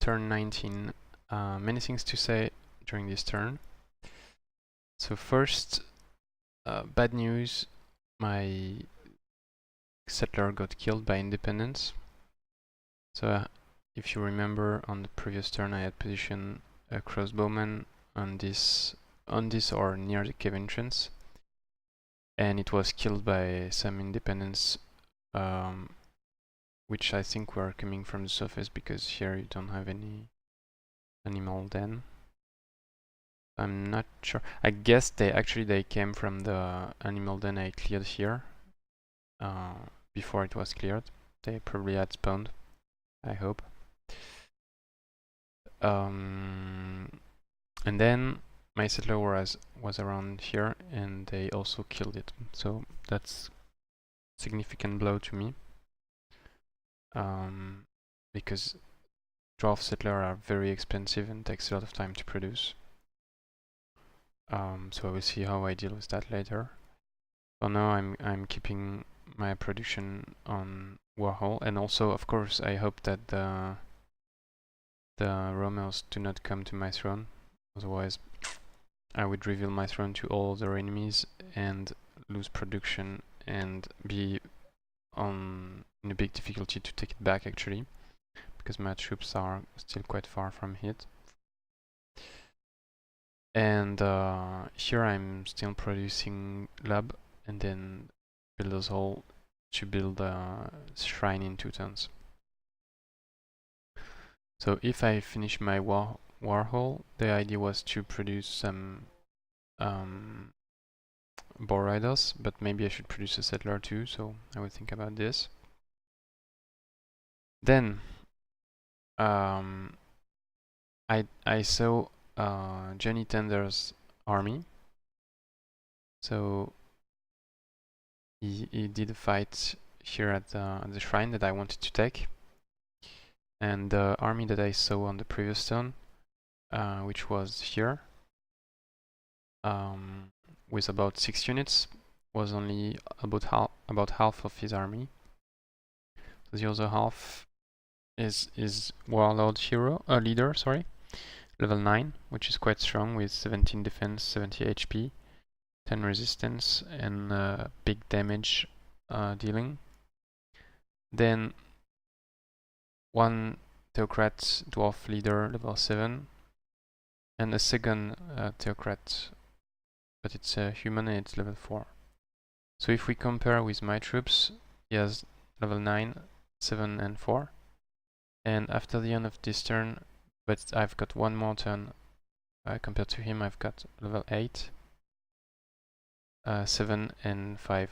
turn 19. Many things to say during this turn. So first, bad news, my settler got killed by independents. So if you remember, on the previous turn I had positioned a crossbowman on this or near the cave entrance, and it was killed by some independents, which I think were coming from the surface, because here you don't have any animal den. I'm not sure. I guess they came from the animal den I cleared here before it was cleared. They probably had spawned, I hope. And then my settler was around here, and they also killed it. So that's a significant blow to me, because dwarf settlers are very expensive and takes a lot of time to produce. So I will see how I deal with that later. For now, I'm keeping my production on Warhol, and also, of course, I hope that the roamers do not come to my throne. Otherwise, I would reveal my throne to all other enemies and lose production and be in a big difficulty to take it back, actually, because my troops are still quite far from it. And here I'm still producing lab, and then builder's hall to build a shrine in 2 turns. So if I finish my war hall, the idea was to produce some boar riders, but maybe I should produce a settler too, so I will think about this. Then I saw Jonny Thunder's army. So he did a fight here at the shrine that I wanted to take. And the army that I saw on the previous turn, which was here, with about 6 units, was only about half of his army. So the other half is Warlord Leader, sorry, level 9, which is quite strong with 17 defense, 70 HP, 10 resistance, and big damage dealing. Then 1 Theocrat Dwarf Leader level 7, and a second Theocrat, but it's a human and it's level 4. So if we compare with my troops, he has level 9, 7 and 4. And after the end of this turn, but I've got one more turn compared to him, I've got level 8, 7 and 5.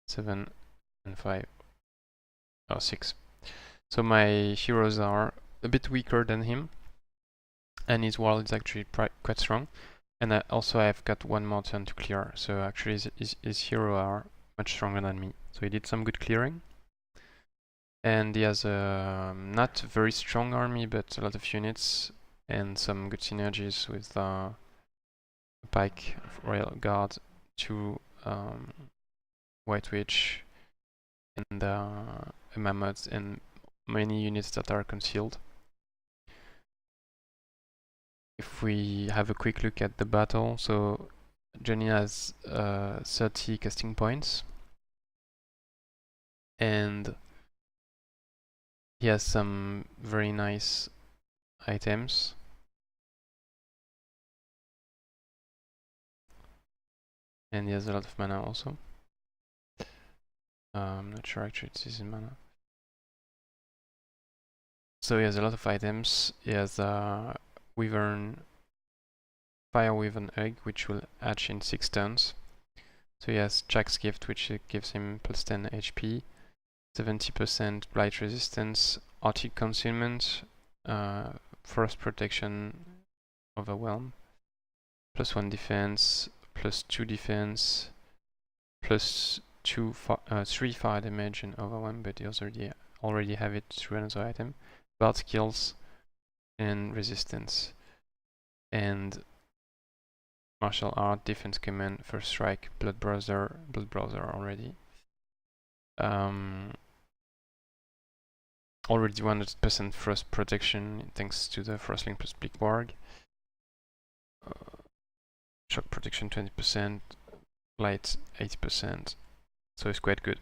7 and 5. Or 6. So my heroes are a bit weaker than him, and his wall is actually quite strong. And also I've got one more turn to clear, so actually his hero are much stronger than me. So he did some good clearing. And he has a not very strong army, but a lot of units and some good synergies with Pike, Royal Guard, 2 White Witch, and a Mammoth, and many units that are concealed. If we have a quick look at the battle, so Jonny has 30 casting points, and he has some very nice items. And he has a lot of mana also. I'm not sure actually it is in mana. So he has a lot of items. He has a fire wyvern egg, which will hatch in 6 turns. So he has Jack's Gift, which gives him plus 10 HP, 70% blight resistance, Arctic Concealment, Frost Protection, Overwhelm, plus 1 defense, plus 2 defense, plus 3 fire damage and Overwhelm, but he already have it through another item. Bard skills and resistance, and martial art, defense command, first strike, blood brother already. already 100% frost protection thanks to the Frostling plus Bleak Warg. Shock protection 20%, light 80%, so it's quite good.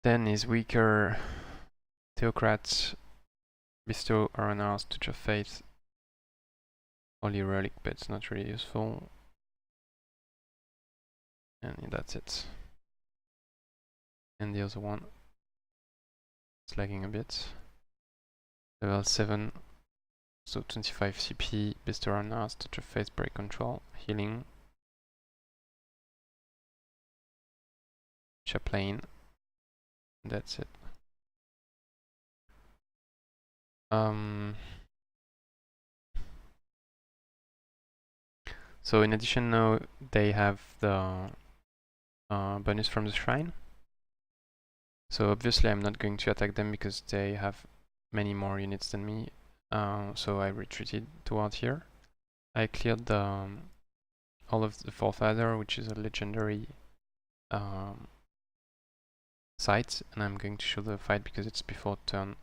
Then his weaker Theocrat, bestow Aronar's Touch of Faith, Holy Relic, but it's not really useful. And that's it. And the other one is lagging a bit. Level 7, so 25 CP, bestow Aronar's Touch of Faith, break control, healing, Chaplain. That's it. So in addition now they have the bonus from the shrine. So obviously I'm not going to attack them because they have many more units than me. So I retreated toward here. I cleared the all of the Forefathers, which is a legendary site, and I'm going to show the fight because it's before turn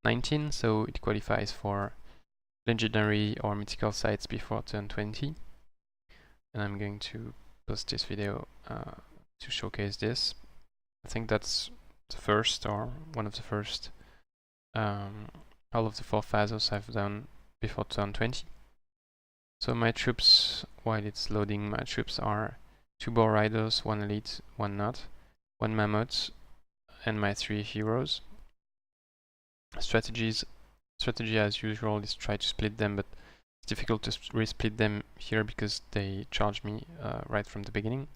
19, so it qualifies for legendary or mythical sites before turn 20. And I'm going to post this video to showcase this. I think that's the first, or one of the first, all of the Forefathers I've done before turn 20. So my troops, while it's loading, my troops are 2 Boar Riders, 1 Elite, 1 Not, 1 Mammoth, and my 3 heroes. Strategy as usual is try to split them, but it's difficult to resplit them here because they charge me right from the beginning.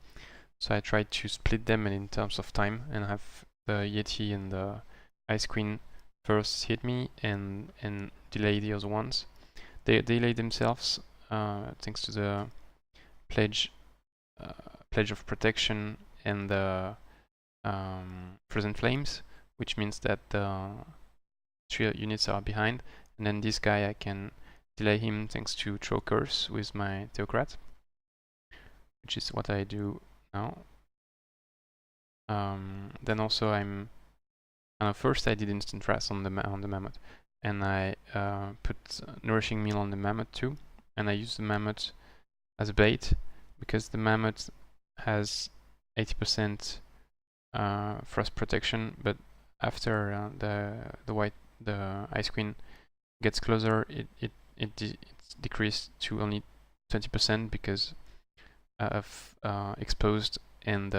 So I tried to split them in terms of time and have the Yeti and the Ice Queen first hit me and delay the other ones. They delay themselves thanks to the pledge of protection and the Frozen Flames, which means that the 3 units are behind, and then this guy I can delay him thanks to Throw Curse with my Theocrat, which is what I do now. Then also first I did instant rest on the Mammoth, and I put Nourishing Meal on the Mammoth too, and I use the Mammoth as a bait because the Mammoth has 80% frost protection, but after the Ice Queen gets closer, it's decreased to only 20% because of exposed and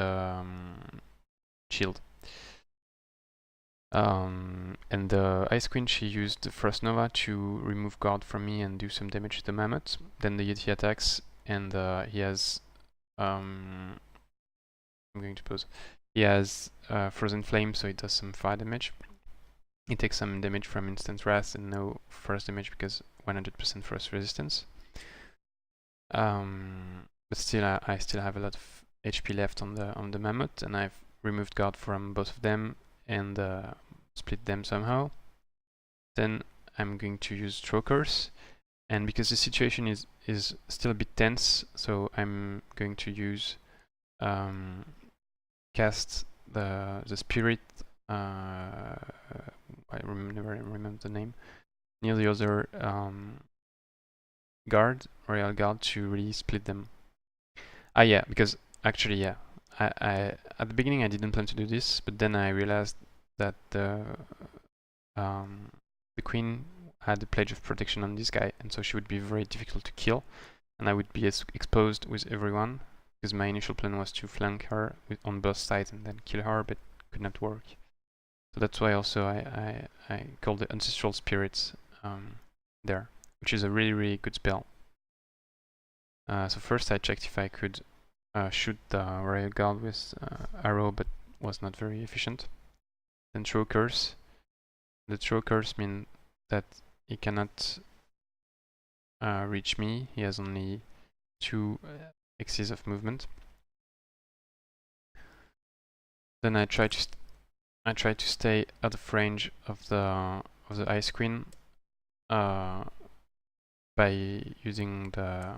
shield. And the Ice Queen, she used the Frost Nova to remove guard from me and do some damage to the Mammoth. Then the Yeti attacks, and he has I'm going to pause. He has Frozen Flame, so it does some fire damage. He takes some damage from Instant Wrath and no frost damage because 100% frost resistance. But still, I still have a lot of HP left on the Mammoth, and I've removed guard from both of them and split them somehow. Then I'm going to use Throw Curse, and because the situation is still a bit tense, so I'm going to use cast the Spirit. I never remember the name. Near the other Royal Guard to really split them. Yeah, because actually, yeah, I at the beginning I didn't plan to do this, but then I realized that the Queen had a pledge of protection on this guy, and so she would be very difficult to kill, and I would be exposed with everyone, because my initial plan was to flank her on both sides and then kill her, but could not work. So that's why also I called the Ancestral Spirits there, which is a really good spell. So first I checked if I could shoot the Royal Guard with arrow, but was not very efficient. Then Throw Curse. The Throw Curse means that he cannot reach me. He has only 2 axes of movement. Then I try to stay out of range of the Ice Queen by using the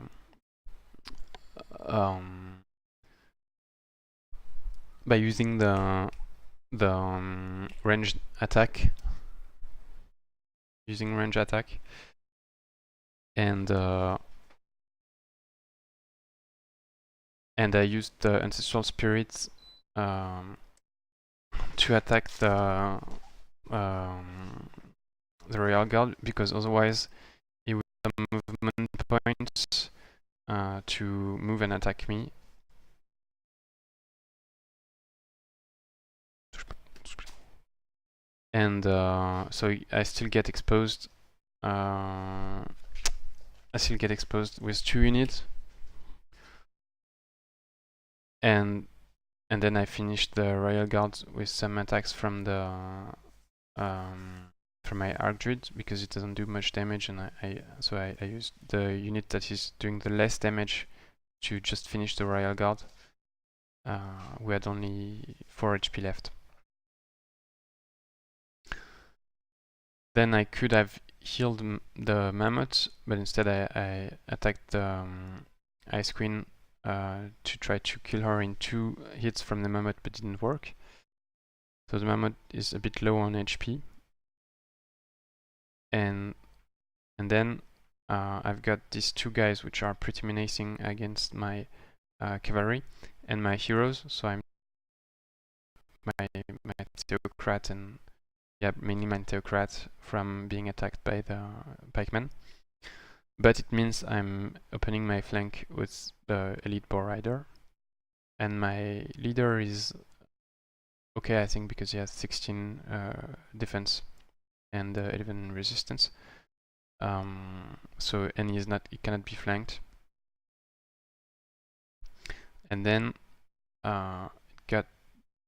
the ranged attack, using range attack, and I used the ancestral spirits to attack the Royal Guard, because otherwise it would have movement points to move and attack me. And so I still get exposed. I still get exposed with 2 units, and then I finished the Royal Guard with some attacks from the from my Archdruid, because it doesn't do much damage, and I used the unit that is doing the less damage to just finish the Royal Guard. We had only 4 HP left. Then I could have healed the Mammoth, but instead I attacked the Ice Queen to try to kill her in 2 hits from the Mammoth, but didn't work. So the Mammoth is a bit low on HP. And then I've got these 2 guys which are pretty menacing against my cavalry and my heroes. So I'm my Theocrat, and yeah, mainly my Theocrat, from being attacked by the pikemen. But it means I'm opening my flank with the elite boar rider, and my leader is okay, I think, because he has 16 defense and 11 resistance. So, and he cannot be flanked. And then it got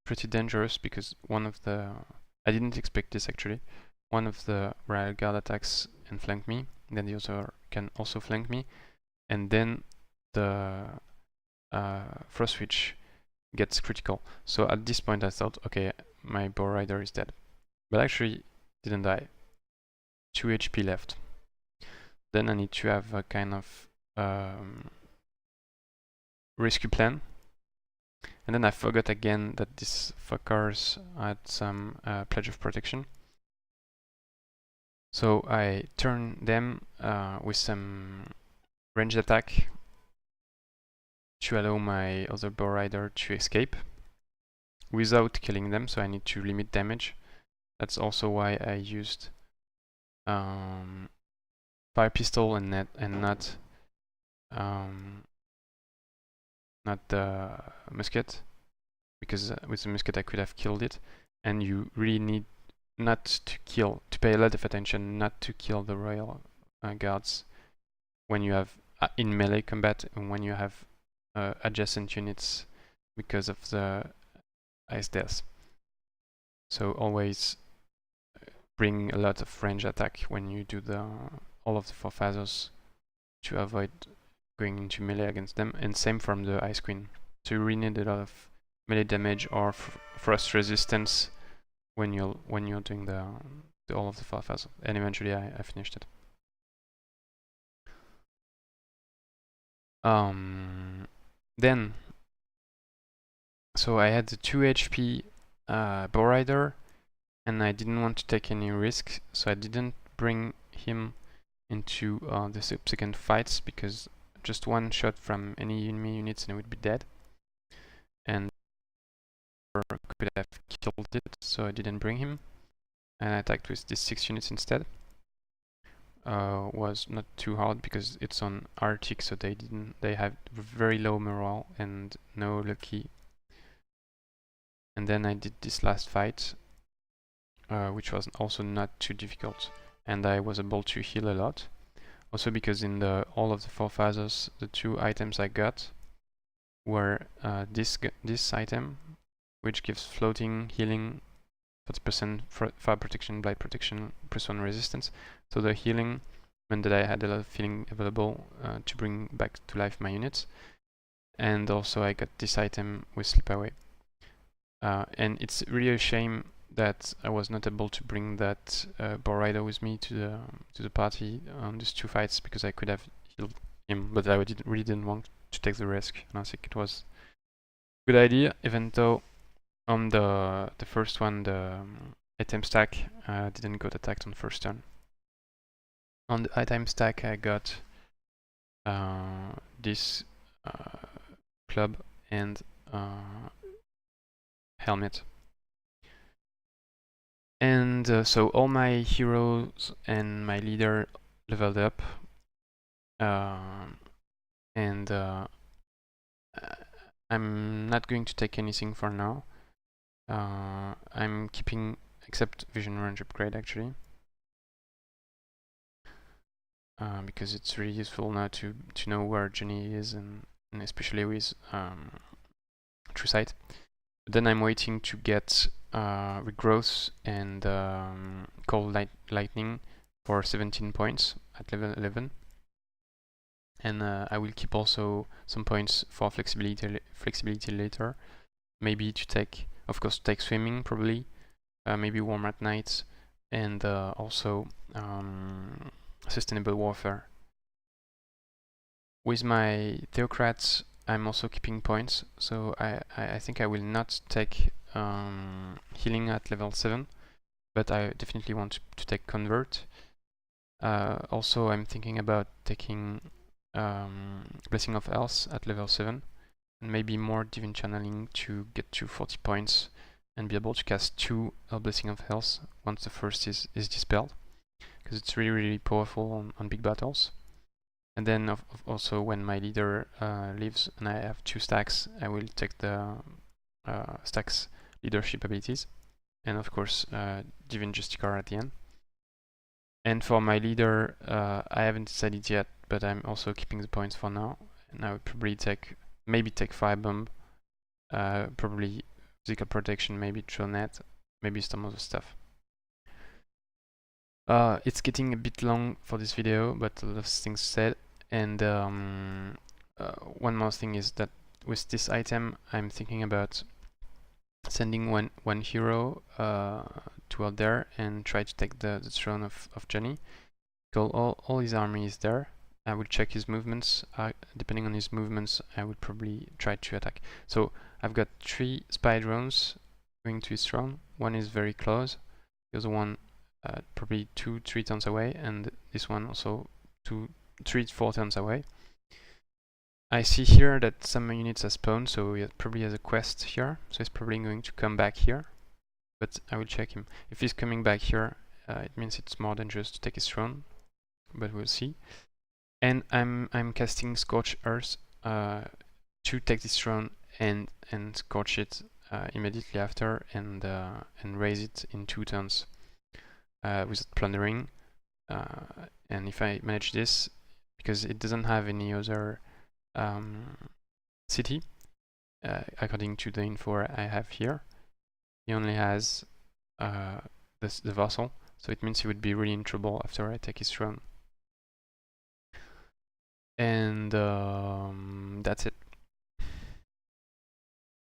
pretty dangerous, because I didn't expect this actually. One of the Royal Guard attacks and flank me, then the other can also flank me, and then the Frost Witch gets critical. So at this point I thought, okay, my boar rider is dead. But actually didn't die. 2 HP left. Then I need to have a kind of rescue plan. And then I forgot again that these fuckers had some pledge of protection. So I turn them with some ranged attack to allow my other bow rider to escape without killing them, so I need to limit damage. That's also why I used fire pistol and not the musket, because with the musket I could have killed it, and you really need not to pay a lot of attention not to kill the Royal Guards when you have in melee combat and when you have adjacent units because of the ice death. So always bring a lot of range attack when you do all of the Forefathers to avoid going into melee against them, and same from the Ice Queen. So you really need a lot of melee damage or frost resistance when you're doing all of the Forefathers. And eventually I finished it. Then, so I had the 2 HP bow rider, and I didn't want to take any risk, so I didn't bring him into the subsequent fights, because just one shot from any enemy units and it would be dead, and could have killed it, so I didn't bring him, and I attacked with these 6 units instead. Was not too hard because it's on Arctic, so they have very low morale and no lucky. And then I did this last fight, which was also not too difficult, and I was able to heal a lot. Also because in all of the Forefathers, the 2 items I got were this item, which gives floating healing, 40% fire protection, blight protection, +1 resistance. So the healing meant that I had a lot of healing available to bring back to life my units. And also I got this item with Slip Away. And it's really a shame that I was not able to bring that bow rider with me to the party on these 2 fights, because I could have healed him, but I really didn't want to take the risk, and I think it was a good idea, even though On the first one, the item stack didn't got attacked on first turn. On the item stack, I got this club and helmet. And so all my heroes and my leader leveled up, and I'm not going to take anything for now. I'm keeping, except vision range upgrade actually, because it's really useful now to know where Jonny is, and especially with True Sight. But then I'm waiting to get regrowth and cold lightning for 17 points at level 11. And I will keep also some points for flexibility later. Maybe to take, of course, take swimming probably. Maybe warm at night, and also sustainable warfare. With my Theocrats, I'm also keeping points, so I think I will not take healing at level 7, but I definitely want to take convert. Also, I'm thinking about taking Blessing of Health at level 7, and maybe more Divine Channeling to get to 40 points and be able to cast 2 Blessing of Health once the first is dispelled, because it's really powerful on big battles. And then also when my leader leaves and I have 2 stacks, I will take the stacks leadership abilities, and of course Divine Justicar at the end. And for my leader, I haven't decided yet, but I'm also keeping the points for now. And I would probably maybe take Firebomb, probably Physical Protection, maybe Dronet, maybe some other stuff. It's getting a bit long for this video, but a lot of things said. And one more thing is that with this item, I'm thinking about sending one hero to out there and try to take the throne of Jonny. All his army is there. I will check his movements. Depending on his movements, I would probably try to attack. So I've got 3 spy drones going to his throne. One is very close. The other one probably 2-3 turns away, and this one also 3-4 turns away. I see here that some units are spawned, so he probably has a quest here, so he's probably going to come back here, but I will check him. If he's coming back here, it means it's more dangerous to take his throne, but we'll see. And I'm casting Scorch Earth to take this throne and scorch it immediately after, and raise it in 2 turns without plundering. And if I manage this, because it doesn't have any other city, according to the info I have here, he only has the vassal, so it means he would be really in trouble after I take his throne. And that's it.